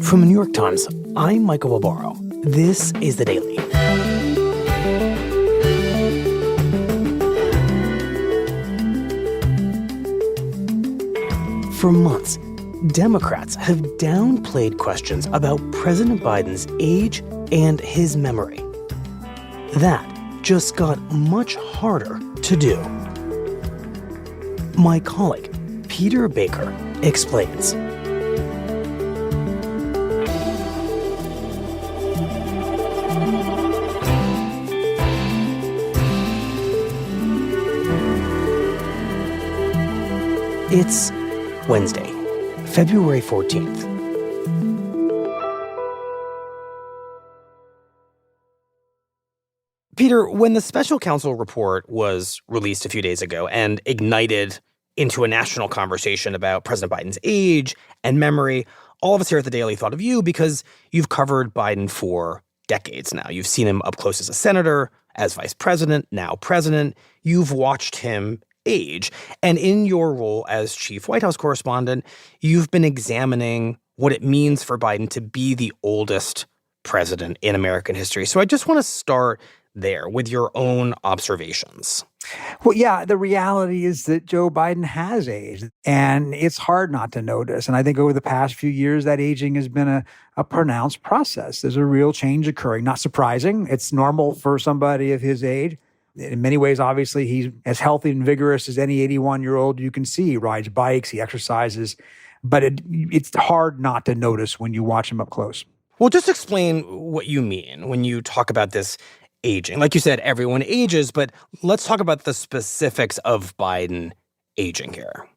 From the New York Times, I'm Michael Barbaro. This is The Daily. For months, Democrats have downplayed questions about President Biden's age and his memory. That just got much harder to do. My colleague, Peter Baker, explains. It's Wednesday, February 14th. Peter, when the special counsel report was released a few days ago and ignited into a national conversation about President Biden's age and memory, all of us here at The Daily thought of you because you've covered Biden for decades now. You've seen him up close as a senator, as vice president, now president. You've watched him age. And in your role as chief White House correspondent, you've been examining what it means for Biden to be the oldest president in American history. So I just want to start there with your own observations. Well, yeah, the reality is that Joe Biden has aged, and it's hard not to notice. And I think over the past few years, that aging has been a pronounced process. There's a real change occurring. Not surprising. It's normal for somebody of his age. In many ways, obviously, he's as healthy and vigorous as any 81-year-old you can see. He rides bikes, he exercises. But it's hard not to notice when you watch him up close. Well, just explain what you mean when you talk about this aging. Like you said, everyone ages, but let's talk about the specifics of Biden aging here.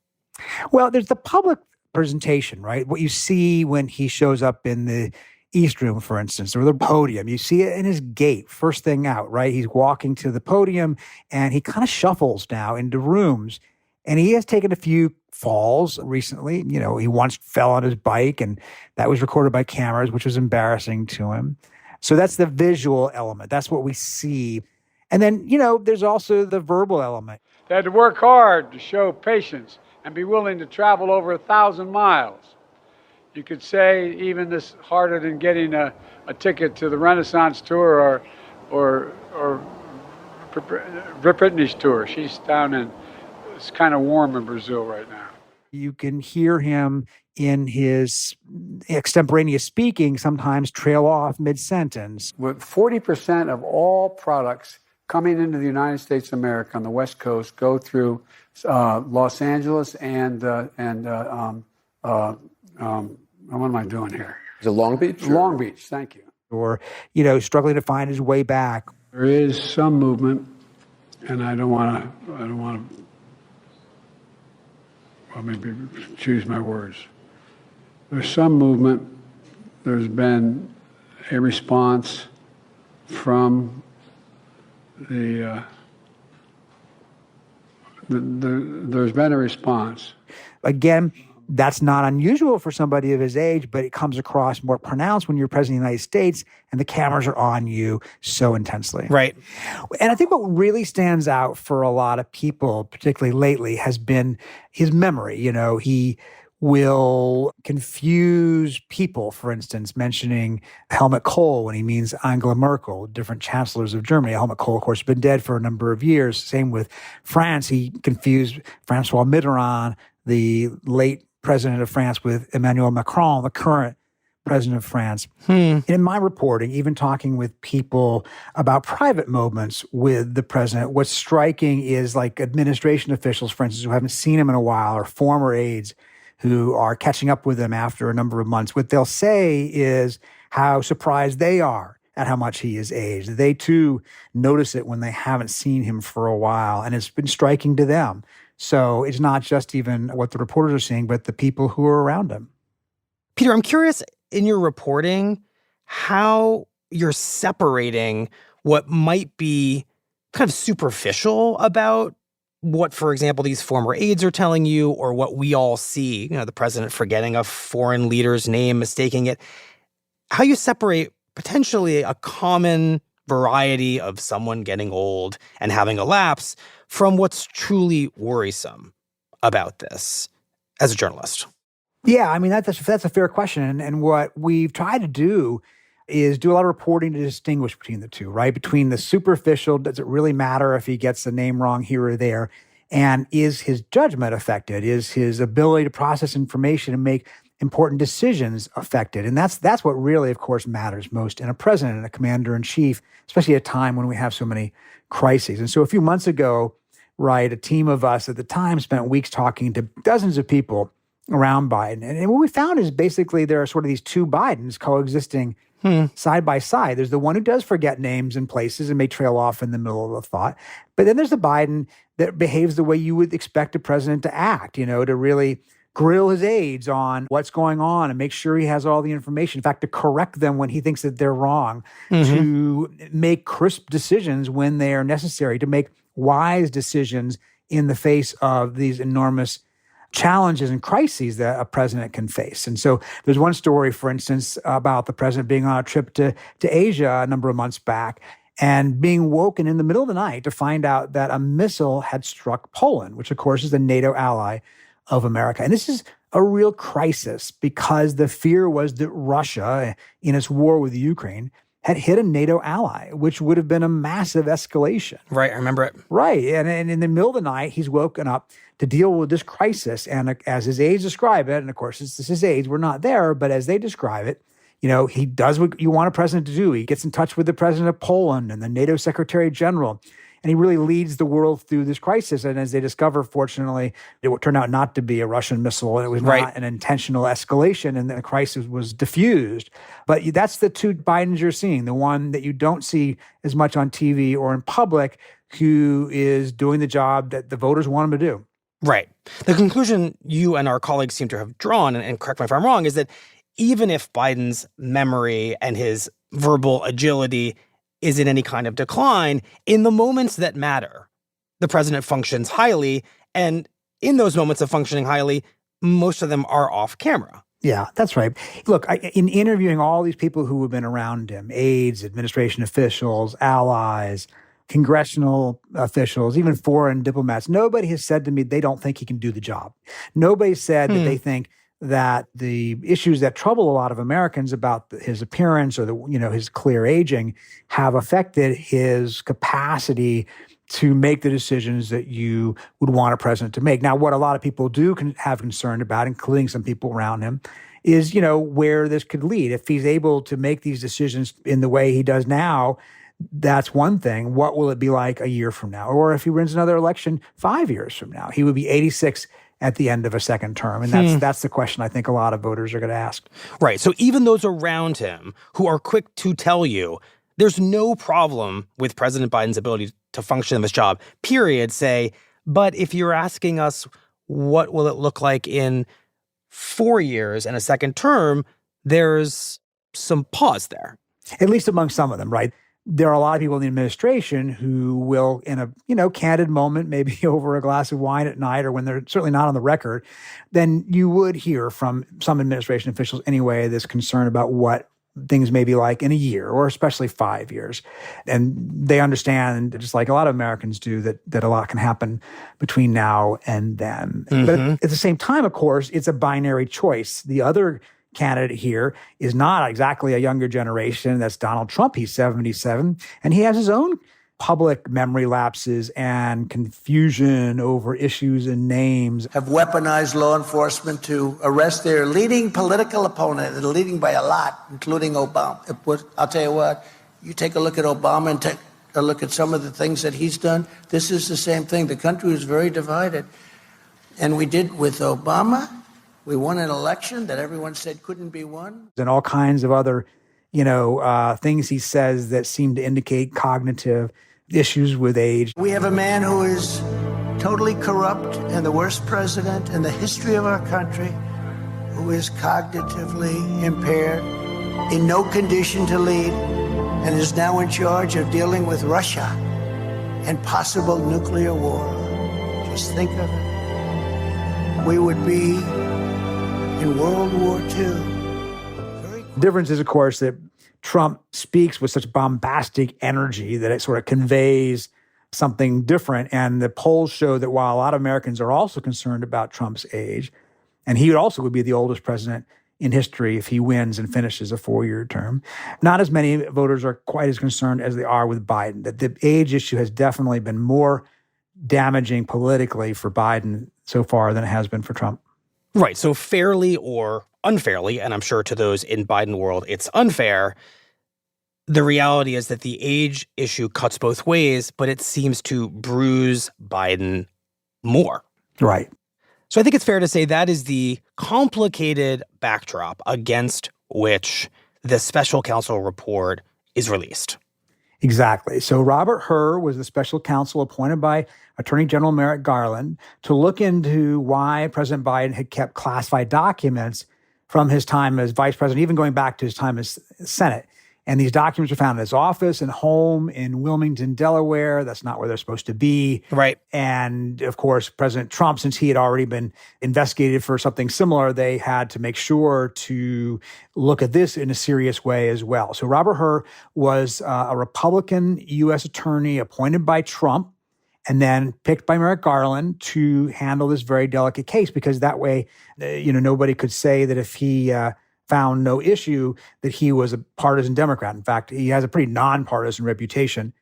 Well, there's the public presentation, right? What you see when he shows up in the East Room, for instance, or the podium. You see it in his gait, first thing out, right? He's walking to the podium and he kind of shuffles now into rooms. And he has taken a few falls recently. You know, he once fell on his bike and that was recorded by cameras, which was embarrassing to him. So that's the visual element. That's what we see. And then, you know, there's also the verbal element. They had to work hard to show patience and be willing to travel over 1,000 miles. You could say even this harder than getting a ticket to the Renaissance tour or Britney's tour. She's down in, it's kind of warm in Brazil right now. You can hear him in his extemporaneous speaking sometimes trail off mid-sentence. With 40% of all products coming into the United States of America on the West Coast go through Los Angeles and what am I doing here? Is it Long Beach? Long Beach, thank you. Or, you know, struggling to find his way back. There is some movement, and I don't want to, well, maybe choose my words. There's some movement. There's been a response from there's been a response. Again, that's not unusual for somebody of his age, but it comes across more pronounced when you're president of the United States and the cameras are on you so intensely. Right. And I think what really stands out for a lot of people, particularly lately, has been his memory. You know, he will confuse people, for instance, mentioning Helmut Kohl when he means Angela Merkel, different chancellors of Germany. Helmut Kohl, of course, has been dead for a number of years. Same with France. He confused Francois Mitterrand, the late president of France, with Emmanuel Macron, the current president of France. In my reporting, even talking with people about private moments with the president, what's striking is like administration officials, for instance, who haven't seen him in a while, or former aides who are catching up with him after a number of months. What they'll say is how surprised they are at how much he has aged. They too notice it when they haven't seen him for a while, and it's been striking to them. So it's not just even what the reporters are seeing, but the people who are around him. Peter, I'm curious in your reporting how you're separating what might be kind of superficial about what, for example, these former aides are telling you, or what we all see, you know, the president forgetting a foreign leader's name, mistaking it, how you separate potentially a common variety of someone getting old and having a lapse from what's truly worrisome about this as a journalist. Yeah, I mean, that's a fair question. And what we've tried to do is do a lot of reporting to distinguish between the two, right? Between the superficial, does it really matter if he gets the name wrong here or there? And is his judgment affected? Is his ability to process information and make important decisions affected? And that's what really, of course, matters most in a president and a commander in chief, especially at a time when we have so many crises. And so a few months ago, right, a team of us at the time spent weeks talking to dozens of people around Biden. And what we found is basically there are sort of these two Bidens coexisting side by side. There's the one who does forget names and places and may trail off in the middle of a thought. But then there's the Biden that behaves the way you would expect a president to act, to really grill his aides on what's going on and make sure he has all the information. In fact, to correct them when he thinks that they're wrong, to make crisp decisions when they are necessary, to make wise decisions in the face of these enormous challenges and crises that a president can face. And so there's one story, for instance, about the president being on a trip to Asia a number of months back and being woken in the middle of the night to find out that a missile had struck Poland, which of course is a NATO ally of America. And this is a real crisis because the fear was that Russia, in its war with Ukraine, had hit a NATO ally, which would have been a massive escalation. Right, I remember it. Right, and in the middle of the night, he's woken up to deal with this crisis. And as his aides describe it, and of course, it's his aides, we're not there, but as they describe it, he does what you want a president to do. He gets in touch with the president of Poland and the NATO Secretary General, and he really leads the world through this crisis. And as they discover, fortunately, it turned out not to be a Russian missile, and it was not an intentional escalation, and the crisis was diffused. But that's the two Bidens you're seeing, the one that you don't see as much on TV or in public, who is doing the job that the voters want him to do. Right. The conclusion you and our colleagues seem to have drawn, and correct me if I'm wrong, is that even if Biden's memory and his verbal agility is in any kind of decline, in the moments that matter, the president functions highly. And in those moments of functioning highly, most of them are off camera. Yeah, that's right. Look, in interviewing all these people who have been around him, aides, administration officials, allies, congressional officials, even foreign diplomats, nobody has said to me they don't think he can do the job. Nobody said that they think that the issues that trouble a lot of Americans about his appearance or his clear aging have affected his capacity to make the decisions that you would want a president to make. Now, what a lot of people do have concern about, including some people around him, is, where this could lead. If he's able to make these decisions in the way he does now, that's one thing. What will it be like a year from now? Or if he wins another election 5 years from now? He would be 86 at the end of a second term. And that's the question I think a lot of voters are going to ask. Right. So even those around him who are quick to tell you there's no problem with President Biden's ability to function in this job, period, say, but if you're asking us what will it look like in 4 years and a second term, there's some pause there. At least among some of them, right? There are a lot of people in the administration who will, in a, candid moment, maybe over a glass of wine at night or when they're certainly not on the record, then you would hear from some administration officials anyway, this concern about what things may be like in a year or especially 5 years. And they understand, just like a lot of Americans do, that a lot can happen between now and then. But at the same time, of course, it's a binary choice. The other candidate here is not exactly a younger generation. That's Donald Trump. He's 77, and he has his own public memory lapses and confusion over issues and names. Have weaponized law enforcement to arrest their leading political opponent, and leading by a lot, including Obama. I'll tell you what, you take a look at Obama and take a look at some of the things that he's done. This is the same thing. The country is very divided. And we did with Obama. We won an election that everyone said couldn't be won. And all kinds of other, things he says that seem to indicate cognitive issues with age. We have a man who is totally corrupt and the worst president in the history of our country, who is cognitively impaired, in no condition to lead, and is now in charge of dealing with Russia and possible nuclear war. Just think of it. We would be in World War II. The difference is, of course, that Trump speaks with such bombastic energy that it sort of conveys something different. And the polls show that while a lot of Americans are also concerned about Trump's age, And he also would be the oldest president in history if he wins and finishes a 4-year term. Not as many voters are quite as concerned as they are with Biden. That the age issue has definitely been more damaging politically for Biden so far than it has been for Trump. Right. So fairly or unfairly, and I'm sure to those in Biden world it's unfair, the reality is that the age issue cuts both ways, but it seems to bruise Biden more. Right. So I think it's fair to say that is the complicated backdrop against which the special counsel report is released. Exactly. So Robert Hur was the special counsel appointed by Attorney General Merrick Garland to look into why President Biden had kept classified documents from his time as vice president, even going back to his time as Senate. And these documents were found in his office and home in Wilmington, Delaware. That's not where they're supposed to be. Right. And of course, President Trump, since he had already been investigated for something similar, they had to make sure to look at this in a serious way as well. So Robert Hur was a Republican U.S. attorney appointed by Trump and then picked by Merrick Garland to handle this very delicate case, because that way, nobody could say that if he found no issue that he was a partisan Democrat. In fact, he has a pretty nonpartisan reputation.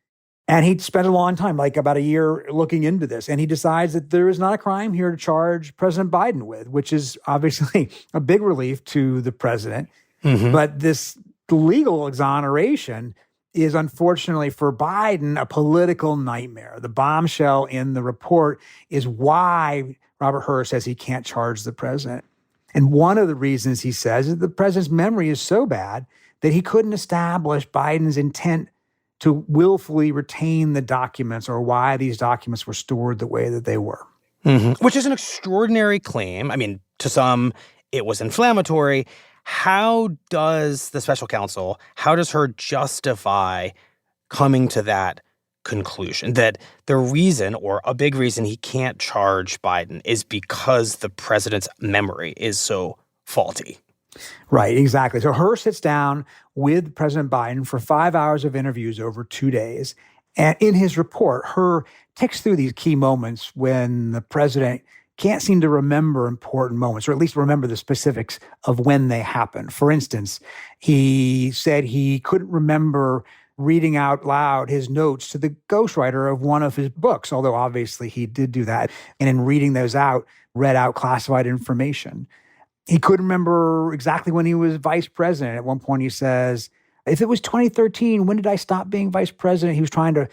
And he spent a long time, like about a year, looking into this. And he decides that there is not a crime here to charge President Biden with, which is obviously a big relief to the president. Mm-hmm. But this legal exoneration is unfortunately for Biden a political nightmare. The bombshell in the report is why Robert Hur says he can't charge the president. And one of the reasons he says is the president's memory is so bad that he couldn't establish Biden's intent to willfully retain the documents or why these documents were stored the way that they were. Mm-hmm. Which is an extraordinary claim. I mean, to some, it was inflammatory. How does the special counsel, how does Hur justify coming to that conclusion that the reason, or a big reason, he can't charge Biden is because the president's memory is so faulty? Right, exactly. So Hur sits down with President Biden for 5 hours of interviews over 2 days. And in his report, Hur ticks through these key moments when the president can't seem to remember important moments, or at least remember the specifics of when they happened. For instance, he said he couldn't remember reading out loud his notes to the ghostwriter of one of his books, although obviously he did do that. And in reading those out, read out classified information. He couldn't remember exactly when he was vice president. At one point he says, if it was 2013, when did I stop being vice president? He was trying to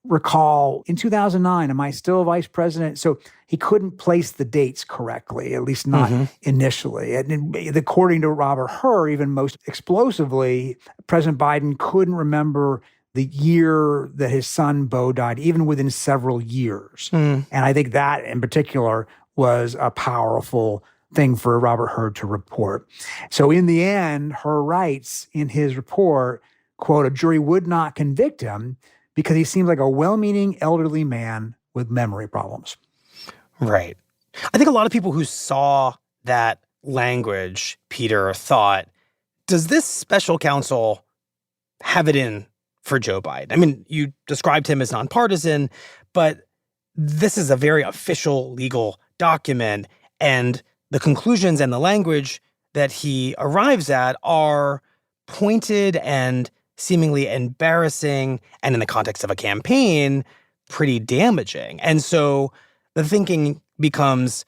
recall, in 2009, am I still vice president? So he couldn't place the dates correctly, at least not initially. And according to Robert Hur, even most explosively, President Biden couldn't remember the year that his son, Beau, died, even within several years. And I think that in particular was a powerful thing for Robert Hur to report. So in the end, Hur writes in his report, quote, a jury would not convict him because he seems like a well-meaning elderly man with memory problems. Right. I think a lot of people who saw that language, Peter, thought, does this special counsel have it in for Joe Biden? I mean, you described him as nonpartisan, but this is a very official legal document, and the conclusions and the language that he arrives at are pointed and seemingly embarrassing, and in the context of a campaign, pretty damaging. And so the thinking becomes,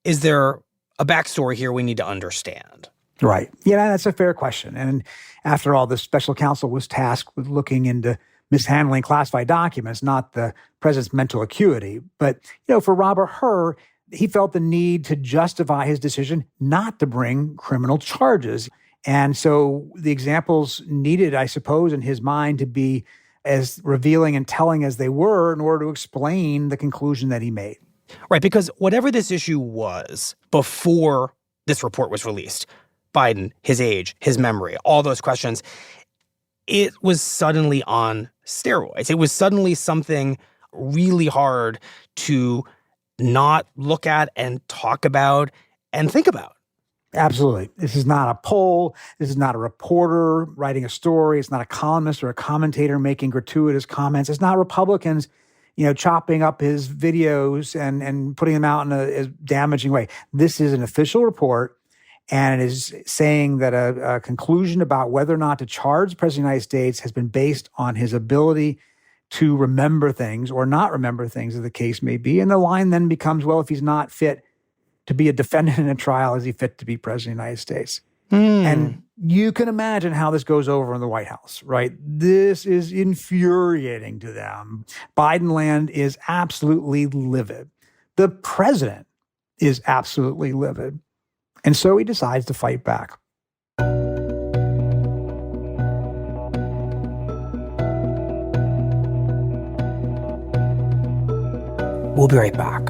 is there a backstory here we need to understand? Right. Yeah, that's a fair question. And after all, the special counsel was tasked with looking into mishandling classified documents, not the president's mental acuity. But, for Robert Hur, he felt the need to justify his decision not to bring criminal charges. And so the examples needed, I suppose, in his mind to be as revealing and telling as they were in order to explain the conclusion that he made. Right, because whatever this issue was before this report was released, Biden, his age, his memory, all those questions, it was suddenly on steroids. It was suddenly something really hard to not look at and talk about and think about. Absolutely. This is not a poll. This is not a reporter writing a story. It's not a columnist or a commentator making gratuitous comments. It's not Republicans chopping up his videos and putting them out in a damaging way. This is an official report, and it is saying that a conclusion about whether or not to charge the President of the United States has been based on his ability to remember things or not remember things, as the case may be. And the line then becomes, well, if he's not fit to be a defendant in a trial, is he fit to be President of the United States? And you can imagine how this goes over in the White House, right? This is infuriating to them. Biden land is absolutely livid. The president is absolutely livid. And so he decides to fight back. We'll be right back.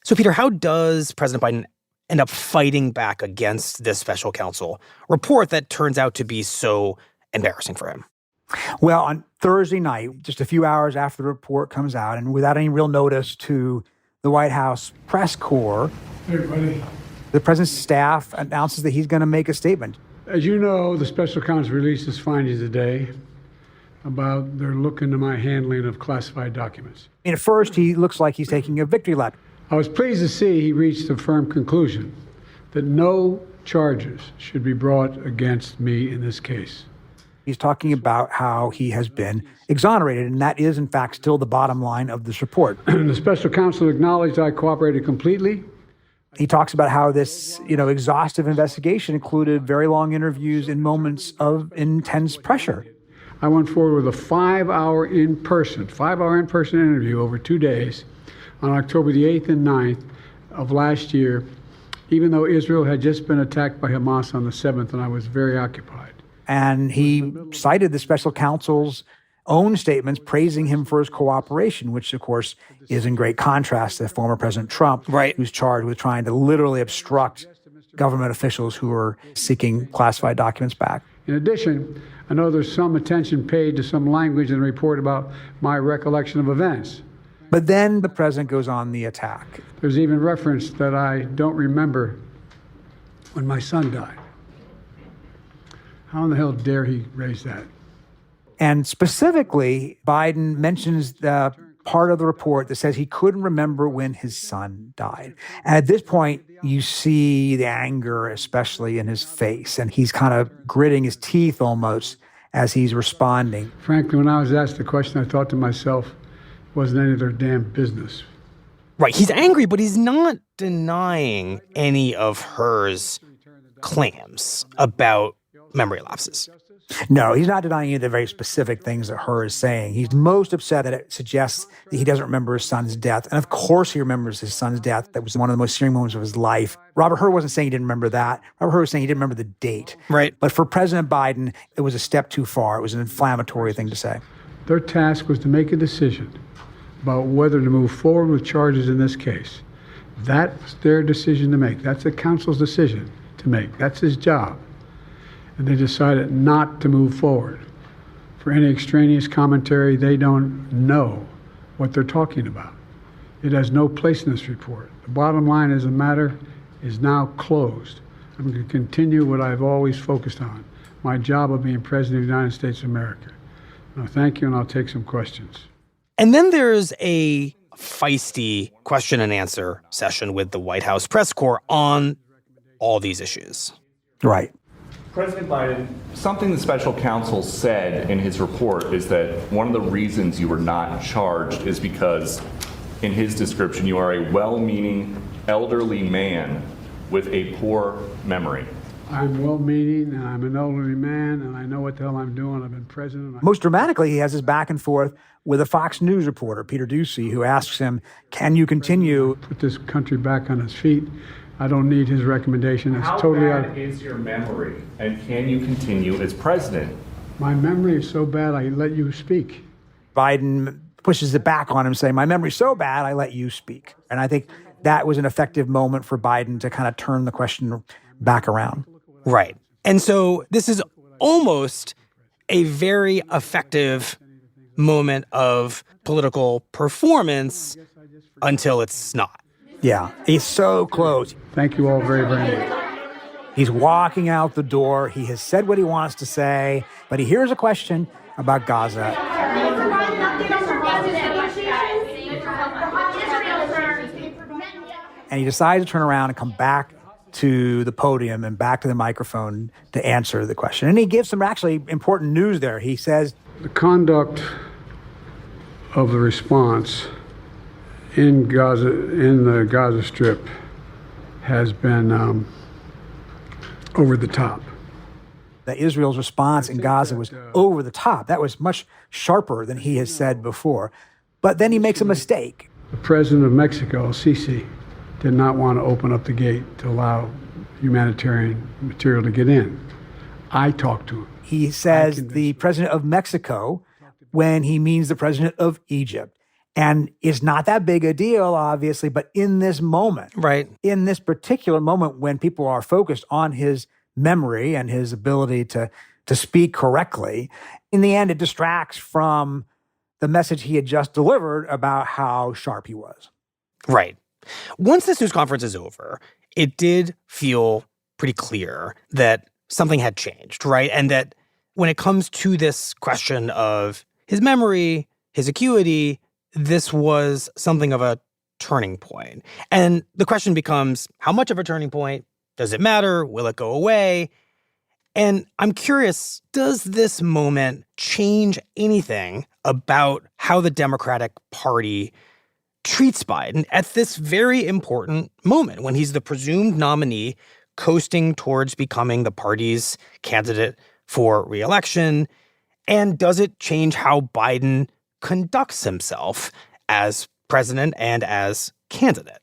So, Peter, how does President Biden end up fighting back against this special counsel report that turns out to be so embarrassing for him? Well, on Thursday night, just a few hours after the report comes out, and without any real notice to the White House press corps, the president's staff announces that he's going to make a statement. As you know, the special counsel released his findings today about their look into my handling of classified documents. And at first, he looks like he's taking a victory lap. I was pleased to see he reached a firm conclusion that no charges should be brought against me in this case. He's talking about how he has been exonerated, and that is, in fact, still the bottom line of this report. The special counsel acknowledged I cooperated completely. He talks about how this, exhaustive investigation included very long interviews in moments of intense pressure. I went forward with a 5-hour in-person interview over 2 days on October the 8th and 9th of last year, even though Israel had just been attacked by Hamas on the 7th, and I was very occupied. And he cited the special counsel's own statements praising him for his cooperation, which, of course, is in great contrast to former President Trump, right, who's charged with trying to literally obstruct government officials who are seeking classified documents back. In addition, I know there's some attention paid to some language in the report about my recollection of events. But then the president goes on the attack. There's even reference that I don't remember when my son died. How in the hell dare he raise that? And specifically, Biden mentions the part of the report that says he couldn't remember when his son died. And at this point, you see the anger, especially in his face, and he's kind of gritting his teeth almost as he's responding. Frankly, when I was asked the question, I thought to myself, it wasn't any of their damn business. Right. He's angry, but he's not denying any of Her's claims about memory lapses. No, he's not denying any of the very specific things that Her is saying. He's most upset that it suggests that he doesn't remember his son's death. And of course he remembers his son's death. That was one of the most searing moments of his life. Robert Her wasn't saying he didn't remember that. Robert Her was saying he didn't remember the date. Right. But for President Biden, it was a step too far. It was an inflammatory thing to say. Their task was to make a decision about whether to move forward with charges in this case. That's their decision to make. That's the counsel's decision to make. That's his job. And they decided not to move forward. For any extraneous commentary, they don't know what they're talking about. It has no place in this report. The bottom line is the matter is now closed. I'm going to continue what I've always focused on, my job of being President of the United States of America. Now, thank you, and I'll take some questions. And then there's a feisty question and answer session with the White House press corps on all these issues. Right. President Biden, something the special counsel said in his report is that one of the reasons you were not charged is because, in his description, you are a well-meaning elderly man with a poor memory. I'm well-meaning, and I'm an elderly man, and I know what the hell I'm doing. I've been president. Most dramatically, he has his back and forth with a Fox News reporter, Peter Ducey, who asks him, can you continue? Put this country back on its feet. I don't need his recommendation. It's How totally bad is your memory, and can you continue as president? My memory is so bad, I let you speak. Biden pushes it back on him, saying, my memory's so bad, I let you speak. And I think that was an effective moment for Biden to kind of turn the question back around. Right. And so this is almost a very effective moment of political performance until it's not. Yeah, he's so close. Thank you all very, very much. He's walking out the door. He has said what he wants to say, but he hears a question about Gaza. And he decides to turn around and come back to the podium and back to the microphone to answer the question. And he gives some actually important news there. He says, The conduct of the response in Gaza, in the Gaza Strip, has been over the top. that Israel's response in Gaza was over the top. That was much sharper than he has said before. But then he makes a mistake. The president of Mexico, Sisi, did not want to open up the gate to allow humanitarian material to get in. I talked to him. He says the president of Mexico when he means the president of Egypt. And it's not that big a deal, obviously, but in this moment, Right. in this particular moment when people are focused on his memory and his ability to speak correctly, in the end, it distracts from the message he had just delivered about how sharp he was. Right. Once this news conference is over, it did feel pretty clear that something had changed, right? And that when it comes to this question of his memory, his acuity, this was something of a turning point. And the question becomes, how much of a turning point? Does it matter? Will it go away? And I'm curious, does this moment change anything about how the Democratic Party treats Biden at this very important moment when he's the presumed nominee coasting towards becoming the party's candidate for re-election? And does it change how Biden conducts himself as president and as candidate?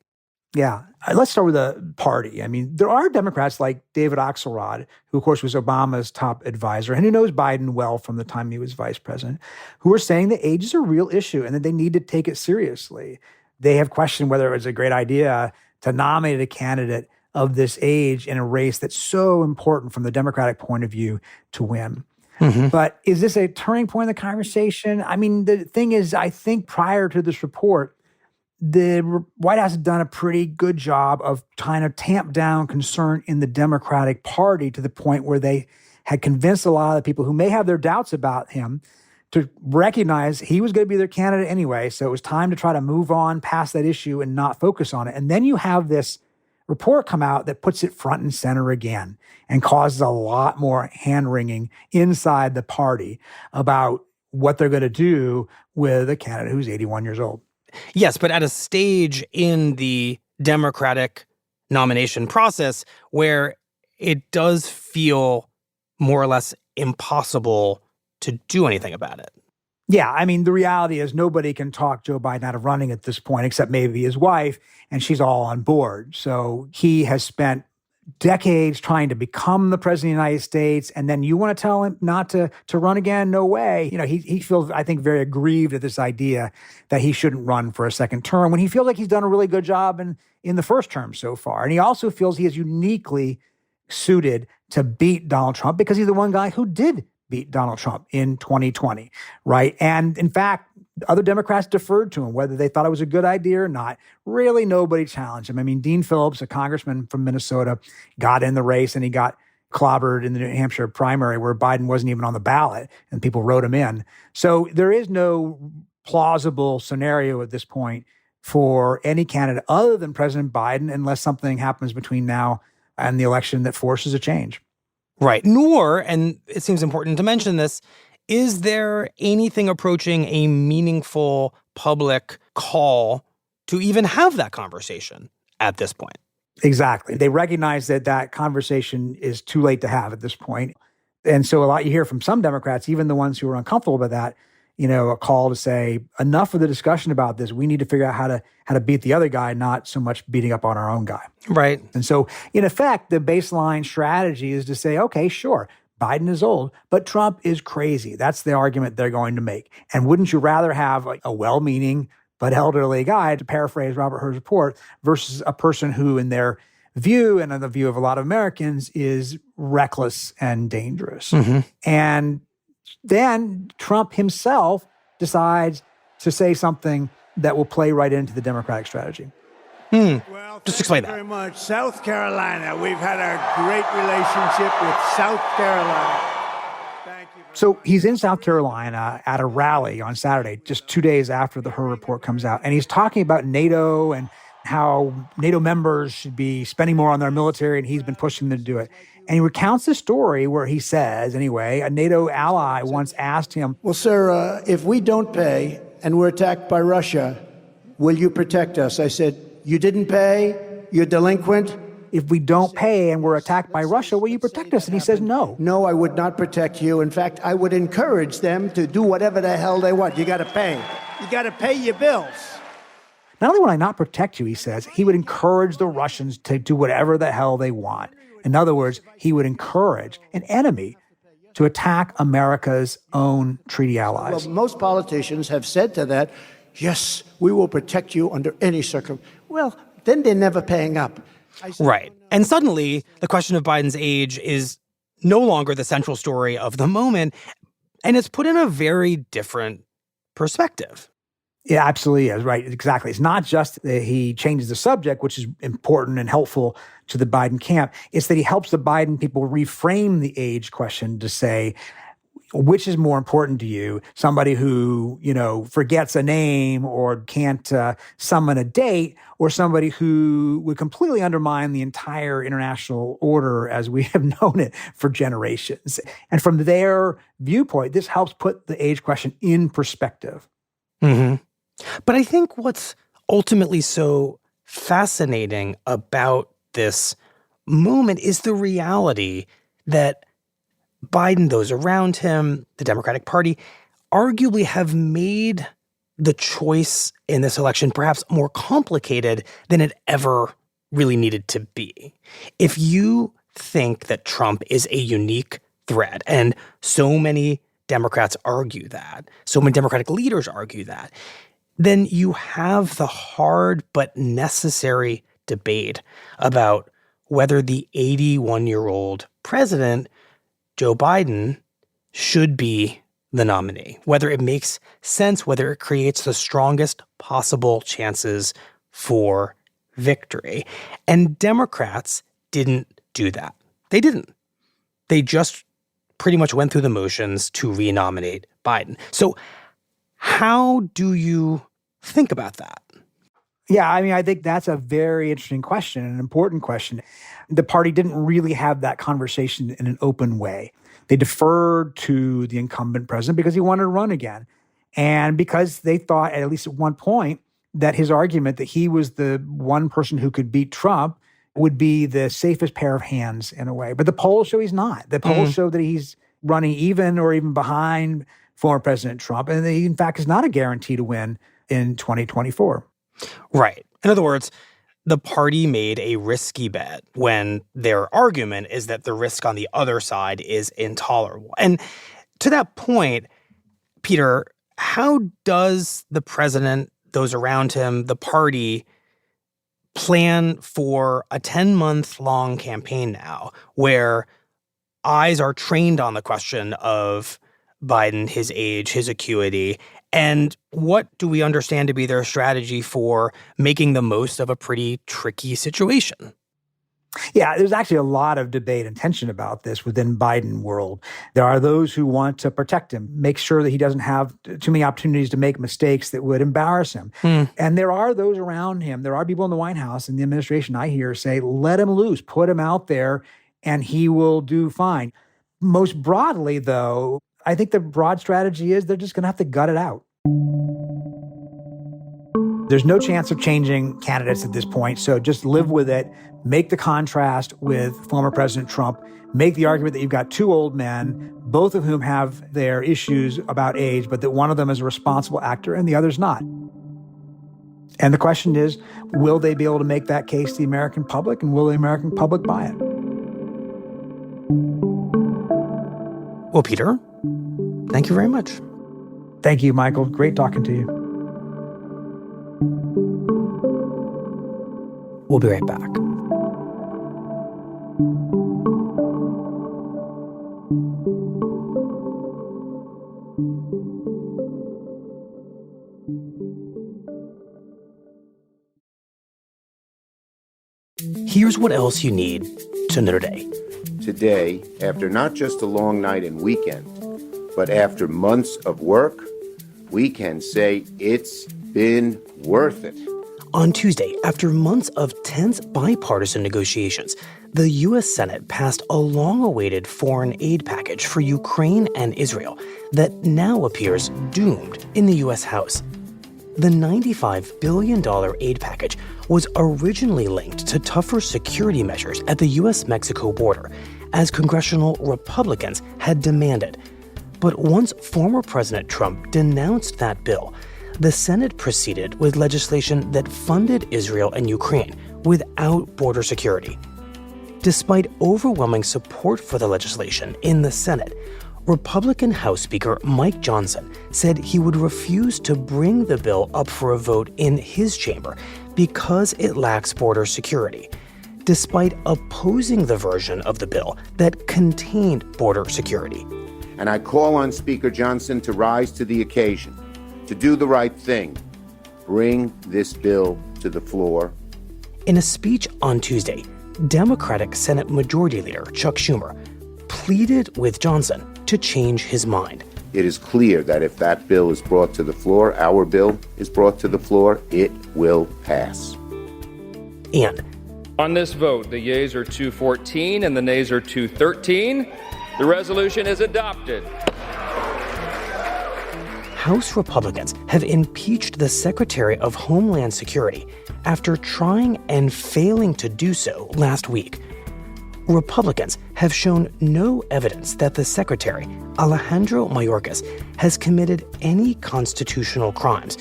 Yeah. Let's start with the party. I mean, there are Democrats like David Axelrod, who, of course, was Obama's top advisor and who knows Biden well from the time he was vice president, who are saying that age is a real issue and that they need to take it seriously. They have questioned whether it was a great idea to nominate a candidate of this age in a race that's so important from the Democratic point of view to win. Mm-hmm. But is this a turning point in the conversation? I mean, the thing is, I think prior to this report, the White House had done a pretty good job of trying to tamp down concern in the Democratic Party to the point where they had convinced a lot of the people who may have their doubts about him to recognize he was going to be their candidate anyway. So it was time to try to move on past that issue and not focus on it. And then you have this report come out that puts it front and center again and causes a lot more hand-wringing inside the party about what they're going to do with a candidate who's 81 years old. Yes, but at a stage in the Democratic nomination process where it does feel more or less impossible to do anything about it. Yeah, I mean, the reality is nobody can talk Joe Biden out of running at this point, except maybe his wife, and she's all on board. So he has spent decades trying to become the president of the United States, and then you want to tell him not to run again? No way. You know, he feels, I think, very aggrieved at this idea that he shouldn't run for a second term when he feels like he's done a really good job in the first term so far. And he also feels he is uniquely suited to beat Donald Trump because he's the one guy who did beat Donald Trump in 2020, right? And in fact, other Democrats deferred to him, whether they thought it was a good idea or not. Really, nobody challenged him. I mean, Dean Phillips, a congressman from Minnesota, got in the race and he got clobbered in the New Hampshire primary where Biden wasn't even on the ballot and people wrote him in. So there is no plausible scenario at this point for any candidate other than President Biden unless something happens between now and the election that forces a change. Right. Nor, and it seems important to mention this, is there anything approaching a meaningful public call to even have that conversation at this point? Exactly. They recognize that that conversation is too late to have at this point. And so a lot you hear from some Democrats, even the ones who are uncomfortable with that, you know, a call to say, enough of the discussion about this. We need to figure out how to beat the other guy, not so much beating up on our own guy. Right. And so, in effect, the baseline strategy is to say, okay, sure, Biden is old, but Trump is crazy. That's the argument they're going to make. And wouldn't you rather have a well-meaning but elderly guy, to paraphrase Robert Hur's report, versus a person who, in their view and in the view of a lot of Americans, is reckless and dangerous. Mm-hmm. And then Trump himself decides to say something that will play right into the Democratic strategy. Well, Just thank explain you that. very much. South Carolina. We've had a great relationship with South Carolina. Thank you. So he's in South Carolina at a rally on Saturday, just 2 days after the Her report comes out. And he's talking about NATO and how NATO members should be spending more on their military, and he's been pushing them to do it. And he recounts a story where he says, anyway, a NATO ally once asked him, Well, sir, if we don't pay and we're attacked by Russia, will you protect us? I said, you didn't pay? You're delinquent? if we don't pay and we're attacked by Russia, will you protect us? And he says, no. No, I would not protect you. In fact, I would encourage them to do whatever the hell they want. You got to pay. You got to pay your bills. Not only would I not protect you, he says, he would encourage the Russians to do whatever the hell they want. In other words, he would encourage an enemy to attack America's own treaty allies. Well, most politicians have said to that, yes, we will protect you under any circumstance. Well, then they're never paying up. Right. And suddenly, the question of Biden's age is no longer the central story of the moment, and it's put in a very different perspective. It absolutely is, right? Exactly. It's not just that he changes the subject, which is important and helpful to the Biden camp. It's that he helps the Biden people reframe the age question to say, which is more important to you? Somebody who, forgets a name or can't summon a date, or somebody who would completely undermine the entire international order as we have known it for generations. And from their viewpoint, this helps put the age question in perspective. Mm-hmm. But I think what's ultimately so fascinating about this moment is the reality that Biden, those around him, the Democratic Party, arguably have made the choice in this election perhaps more complicated than it ever really needed to be. If you think that Trump is a unique threat, and so many Democrats argue that, so many Democratic leaders argue that, then you have the hard but necessary debate about whether the 81-year-old president, Joe Biden, should be the nominee, whether it makes sense, whether it creates the strongest possible chances for victory. And Democrats didn't do that. They didn't. They just pretty much went through the motions to renominate Biden. So how do you think about that? Yeah, I think that's a very interesting question, an important question. The party didn't really have that conversation in an open way. They deferred to the incumbent president because he wanted to run again. And because they thought, at least at one point, that his argument that he was the one person who could beat Trump would be the safest pair of hands in a way. But the polls show he's not. The polls show that he's running even or even behind former President Trump. And he, in fact, is not a guarantee to win in 2024. Right. In other words, the party made a risky bet when their argument is that the risk on the other side is intolerable. And to that point, Peter, how does the president, those around him, the party plan for a 10-month-long campaign now where eyes are trained on the question of Biden, his age, his acuity, and what do we understand to be their strategy for making the most of a pretty tricky situation? Yeah, there's actually a lot of debate and tension about this within Biden world. There are those who want to protect him, make sure that he doesn't have too many opportunities to make mistakes that would embarrass him. And there are those around him. There are people in the White House and the administration I hear say, let him loose, put him out there, and he will do fine. Most broadly, though, I think the broad strategy is they're just going to have to gut it out. There's no chance of changing candidates at this point, so just live with it. Make the contrast with former President Trump. Make the argument that you've got two old men, both of whom have their issues about age, but that one of them is a responsible actor and the other's not. And the question is, will they be able to make that case to the American public, and will the American public buy it? Well, Peter, thank you very much. Thank you, Michael. Great talking to you. We'll be right back. Here's what else you need to know today. Today, after not just a long night and weekend, but after months of work, we can say it's been worth it. On Tuesday, after months of tense bipartisan negotiations, the U.S. Senate passed a long-awaited foreign aid package for Ukraine and Israel that now appears doomed in the U.S. House. The $95 billion aid package was originally linked to tougher security measures at the U.S.-Mexico border, as congressional Republicans had demanded. But once former President Trump denounced that bill, the Senate proceeded with legislation that funded Israel and Ukraine without border security. Despite overwhelming support for the legislation in the Senate, Republican House Speaker Mike Johnson said he would refuse to bring the bill up for a vote in his chamber because it lacks border security, despite opposing the version of the bill that contained border security. And I call on Speaker Johnson to rise to the occasion, to do the right thing, bring this bill to the floor. In a speech on Tuesday, Democratic Senate Majority Leader Chuck Schumer pleaded with Johnson to change his mind. It is clear that if that bill is brought to the floor, our bill is brought to the floor, it will pass. And on this vote, the yeas are 214 and the nays are 213. The resolution is adopted. House Republicans have impeached the Secretary of Homeland Security after trying and failing to do so last week. Republicans have shown no evidence that the Secretary, Alejandro Mayorkas, has committed any constitutional crimes,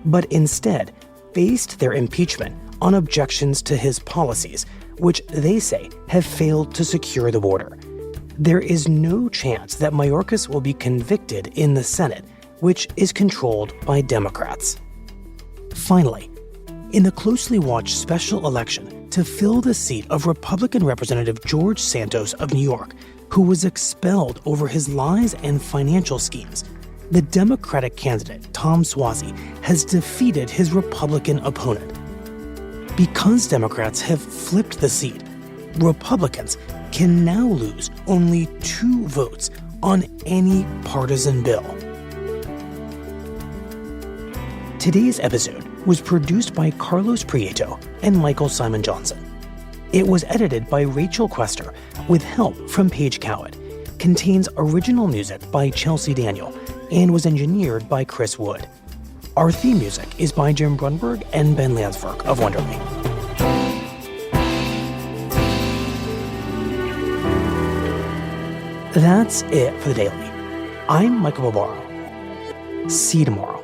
but instead based their impeachment on objections to his policies, which they say have failed to secure the border. There is no chance that Mayorkas will be convicted in the Senate, which is controlled by Democrats. Finally, in the closely watched special election to fill the seat of Republican Representative George Santos of New York, who was expelled over his lies and financial schemes, the Democratic candidate, Tom Suozzi, has defeated his Republican opponent. Because Democrats have flipped the seat, Republicans can now lose only 2 votes on any partisan bill. Today's episode was produced by Carlos Prieto and Michael Simon Johnson. It was edited by Rachel Quester with help from Paige Cowett, contains original music by Chelsea Daniel, and was engineered by Chris Wood. Our theme music is by Jim Brunberg and Ben Landsberg of Wonderly. That's it for the Daily. I'm Michael Barbaro. See you tomorrow.